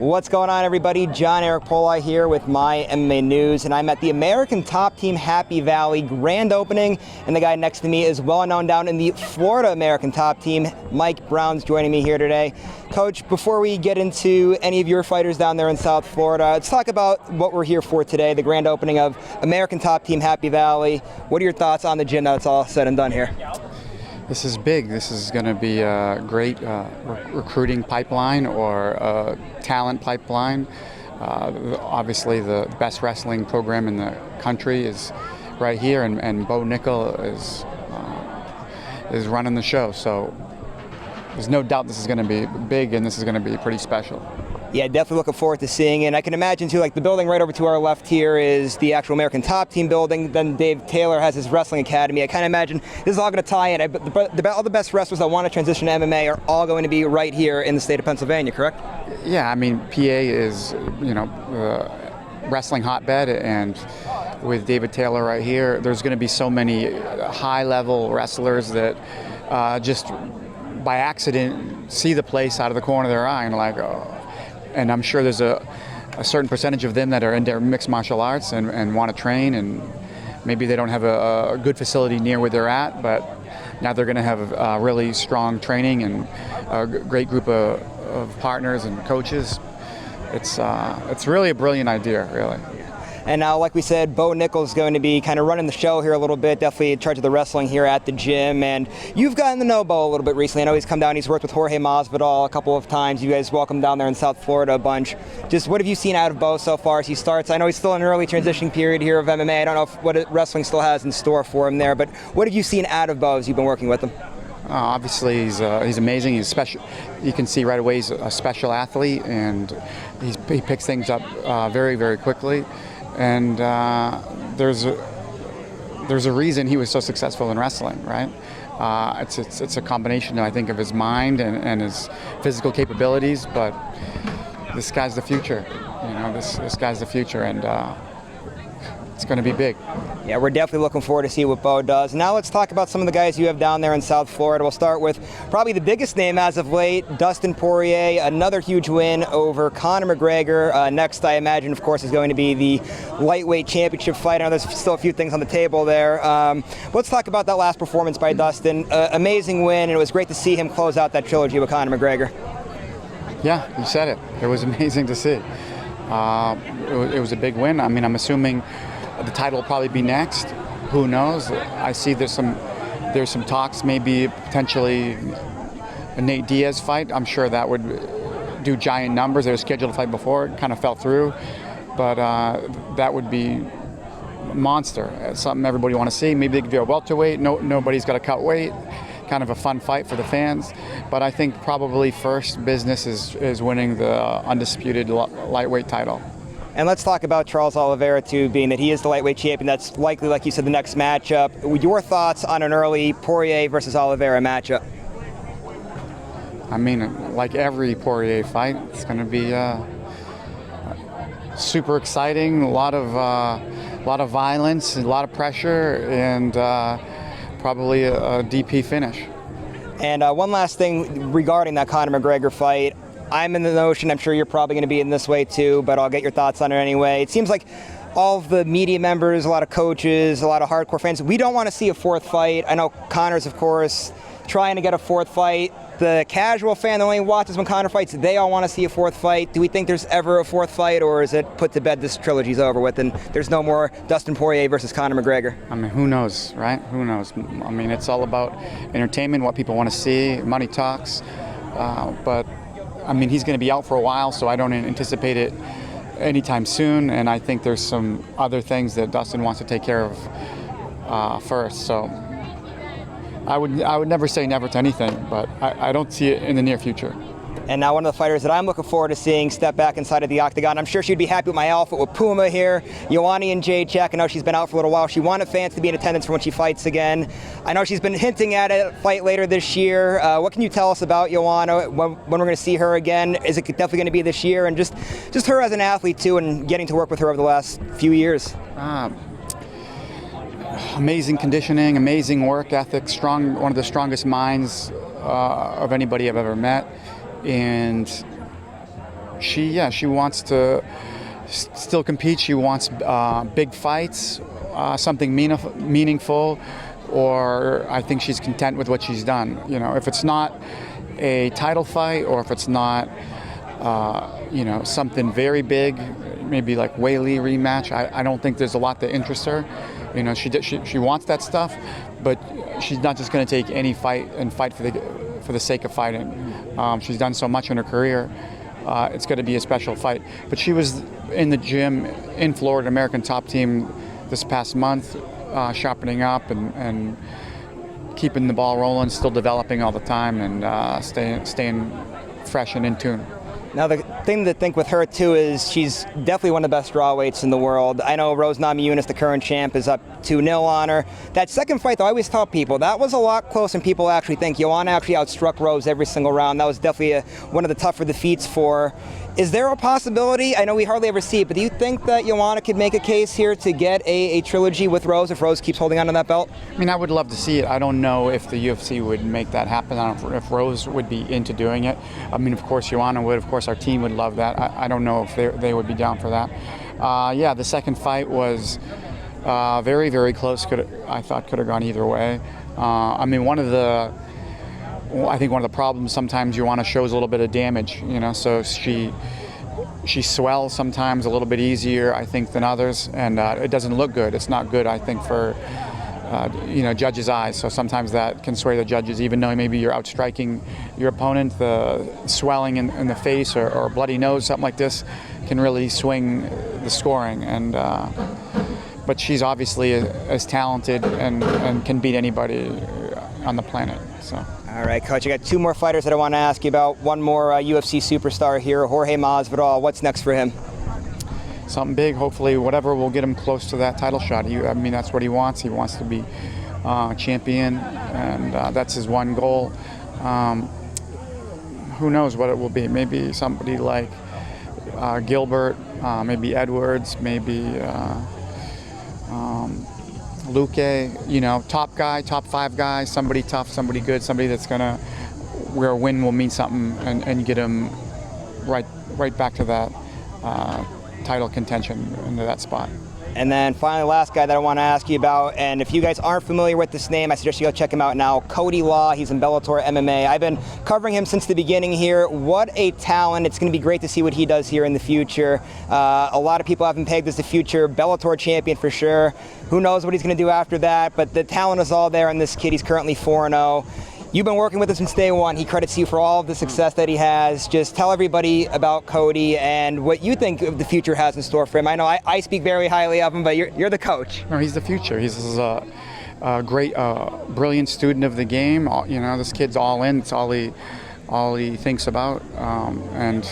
What's going on, everybody? John Eric Polai here with MyMMANews, and I'm at the American Top Team Happy Valley grand opening, and the guy next to me is well known down in the Florida American Top Team. Mike Brown's joining me here today. Coach, before we get into any of your fighters down there in South Florida, let's talk about what we're here for today, the grand opening of American Top Team Happy Valley. What are your thoughts on the gym now it's all said and done here? This is big. This is going to be a great recruiting pipeline or a talent pipeline. Obviously, the best wrestling program in the country is right here, and Bo Nickal is running the show. So there's no doubt this is going to be big, and this is going to be pretty special. Yeah, definitely looking forward to seeing it. And I can imagine, too, like the building right over to our left here is the actual American Top Team building. Then Dave Taylor has his wrestling academy. I kind of imagine this is all going to tie in. All the best wrestlers that want to transition to MMA are all going to be right here in the state of Pennsylvania, correct? Yeah, I mean, PA is, wrestling hotbed, and with David Taylor right here, there's going to be so many high-level wrestlers that just by accident see the place out of the corner of their eye and like, oh. And I'm sure there's a certain percentage of them that are into mixed martial arts and want to train, and maybe they don't have a good facility near where they're at, but now they're going to have really strong training and a great group of partners and coaches. It's really a brilliant idea, really. And now, like we said, Bo Nickal is going to be kind of running the show here a little bit, definitely in charge of the wrestling here at the gym. And you've gotten to know Bo a little bit recently. I know he's come down, he's worked with Jorge Masvidal a couple of times. You guys welcome down there in South Florida a bunch. Just what have you seen out of Bo so far as he starts? I know he's still in an early transition period here of MMA. I don't know what wrestling still has in store for him there, but what have you seen out of Bo as you've been working with him? Obviously, he's amazing. He's special. You can see right away he's a special athlete, and he picks things up very, very quickly. And there's a reason he was so successful in wrestling, right? It's a combination, I think, of his mind and his physical capabilities. But this guy's the future. This guy's the future, and it's going to be big. Yeah, we're definitely looking forward to see what Bo does. Now let's talk about some of the guys you have down there in South Florida. We'll start with probably the biggest name as of late, Dustin Poirier, another huge win over Conor McGregor. Next, I imagine, of course, is going to be the lightweight championship fight. I know there's still a few things on the table there. Let's talk about that last performance by Dustin. Amazing win, and it was great to see him close out that trilogy with Conor McGregor. Yeah, you said it. It was amazing to see. It was a big win. I mean, I'm assuming the title will probably be next. Who knows? I see there's some talks, maybe potentially a Nate Diaz fight. I'm sure that would do giant numbers. They were scheduled to fight before. It kind of fell through. But that would be a monster. It's something everybody want to see. Maybe they could do a welterweight. Nobody's got to cut weight. Kind of a fun fight for the fans. But I think probably first business is winning the undisputed lightweight title. And let's talk about Charles Oliveira, too, being that he is the lightweight champion. That's likely, like you said, the next matchup. Your thoughts on an early Poirier versus Oliveira matchup? I mean, like every Poirier fight, it's going to be super exciting. A lot of violence, a lot of pressure, and probably a DP finish. And one last thing regarding that Conor McGregor fight. I'm in the notion, I'm sure you're probably going to be in this way too, but I'll get your thoughts on it anyway. It seems like all of the media members, a lot of coaches, a lot of hardcore fans, we don't want to see a fourth fight. I know Conor's, of course, trying to get a fourth fight. The casual fan that only watches when Conor fights, they all want to see a fourth fight. Do we think there's ever a fourth fight, or is it put to bed this trilogy's over with and there's no more Dustin Poirier versus Conor McGregor? I mean, who knows, right? Who knows? I mean, it's all about entertainment, what people want to see, money talks, but I mean, he's going to be out for a while, so I don't anticipate it anytime soon. And I think there's some other things that Dustin wants to take care of first. So I would never say never to anything, but I don't see it in the near future. And now one of the fighters that I'm looking forward to seeing step back inside of the octagon. I'm sure she'd be happy with my outfit with Puma here. Joanna Jedrzejczyk. I know she's been out for a little while. She wanted fans to be in attendance for when she fights again. I know she's been hinting at a fight later this year. What can you tell us about Joanna? When we're going to see her again? Is it definitely going to be this year? And just her as an athlete too, and getting to work with her over the last few years. Amazing conditioning, amazing work ethic, strong, one of the strongest minds of anybody I've ever met. And she wants to still compete. She wants big fights, something meaningful, or I think she's content with what she's done. You know, if it's not a title fight, or if it's not, you know, something very big, maybe like Weili rematch, I don't think there's a lot that interests her. You know, she wants that stuff, but she's not just going to take any fight and fight for the sake of fighting. She's done so much in her career. It's going to be a special fight. But she was in the gym in Florida, American Top Team, this past month, sharpening up and keeping the ball rolling, still developing all the time, and staying fresh and in tune. Now, the thing to think with her, too, is she's definitely one of the best strawweights in the world. I know Rose Namajunas, the current champ, is up 2-0 on her. That second fight, though, I always tell people, that was a lot closer than people actually think. Joanna actually outstruck Rose every single round. That was definitely one of the tougher defeats for her. Is there a possibility, I know we hardly ever see it, but do you think that Joanna could make a case here to get a trilogy with Rose if Rose keeps holding on to that belt? I mean, I would love to see it. I don't know if the UFC would make that happen. I don't know if Rose would be into doing it. I mean, of course, Joanna would. Of course, our team would love that. I don't know if they would be down for that. Yeah, the second fight was very, very close. I thought could have gone either way. I mean, I think one of the problems sometimes Joanna shows a little bit of damage, you know, so she swells sometimes a little bit easier, I think, than others, and it doesn't look good. It's not good, I think, for you know, judges' eyes. So sometimes that can sway the judges, even though maybe you're outstriking your opponent. The swelling in the face or a bloody nose, something like this, can really swing the scoring. And but she's obviously as talented and can beat anybody on the planet. So. All right, Coach, I got two more fighters that I want to ask you about. One more UFC superstar here, Jorge Masvidal. What's next for him? Something big. Hopefully, whatever will get him close to that title shot. I mean, that's what he wants. He wants to be champion, and that's his one goal. Who knows what it will be? Maybe somebody like Gilbert, maybe Edwards, maybe Luque, you know, top guy, top 5 guy, somebody tough, somebody good, somebody that's where a win will mean something and get him right back to that title contention, into that spot. And then finally, last guy that I want to ask you about, and if you guys aren't familiar with this name, I suggest you go check him out now, Cody Law. He's in Bellator MMA. I've been covering him since the beginning here. What a talent. It's going to be great to see what he does here in the future. A lot of people have him pegged as the future Bellator champion for sure. Who knows what he's going to do after that, but the talent is all there in this kid. He's currently 4-0. You've been working with him since day one. He credits you for all of the success that he has. Just tell everybody about Cody and what you think of the future has in store for him. I know I speak very highly of him, but you're the coach. No, he's the future. He's a great, brilliant student of the game. You know, this kid's all in. It's all he thinks about, and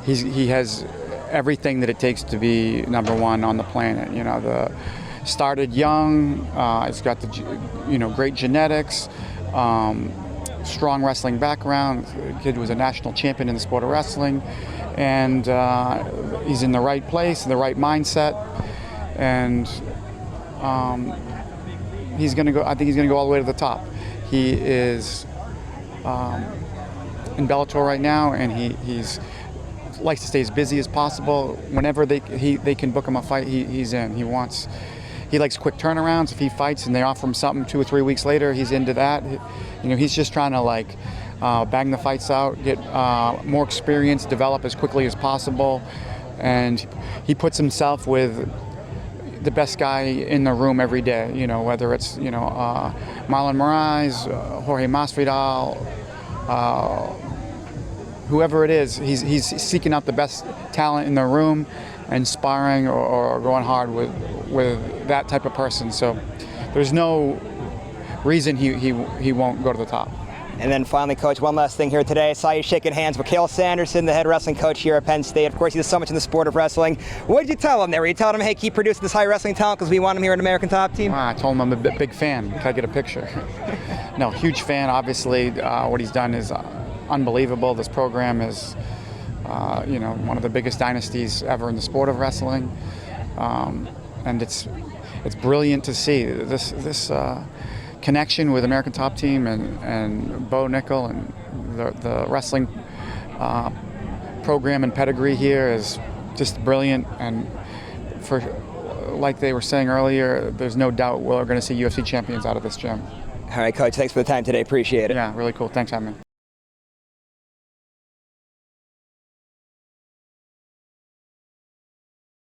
he has everything that it takes to be #1 on the planet. You know, started young. He's got the great genetics. Strong wrestling background. The kid was a national champion in the sport of wrestling, and he's in the right place, the right mindset, and he's going to go. I think he's going to go all the way to the top. He is in Bellator right now, and he's likes to stay as busy as possible. Whenever they can book him a fight, he's in. He likes quick turnarounds. If he fights and they offer him something 2 or 3 weeks later, he's into that. You know, he's just trying to bang the fights out, get more experience, develop as quickly as possible, and he puts himself with the best guy in the room every day. You know, whether it's Marlon Moraes, Jorge Masvidal, whoever it is, he's seeking out the best talent in the room and sparring or going hard with that type of person. So there's no reason he won't go to the top. And then finally, Coach, one last thing here today. I saw you shaking hands with Cael Sanderson, the head wrestling coach here at Penn State. Of course, he does so much in the sport of wrestling. What did you tell him there? Were you telling him, hey, keep producing this high wrestling talent because we want him here at American Top Team? I told him I'm a big fan. Can I get a picture? No, huge fan. Obviously, what he's done is unbelievable. This program is one of the biggest dynasties ever in the sport of wrestling, and it's brilliant to see this connection with American Top Team and Bo Nickal and the wrestling program and pedigree here is just brilliant, and for like they were saying earlier, there's no doubt we're going to see UFC champions out of this gym. All right, Coach, thanks for the time today. Appreciate it. Yeah, really cool. Thanks, Simon.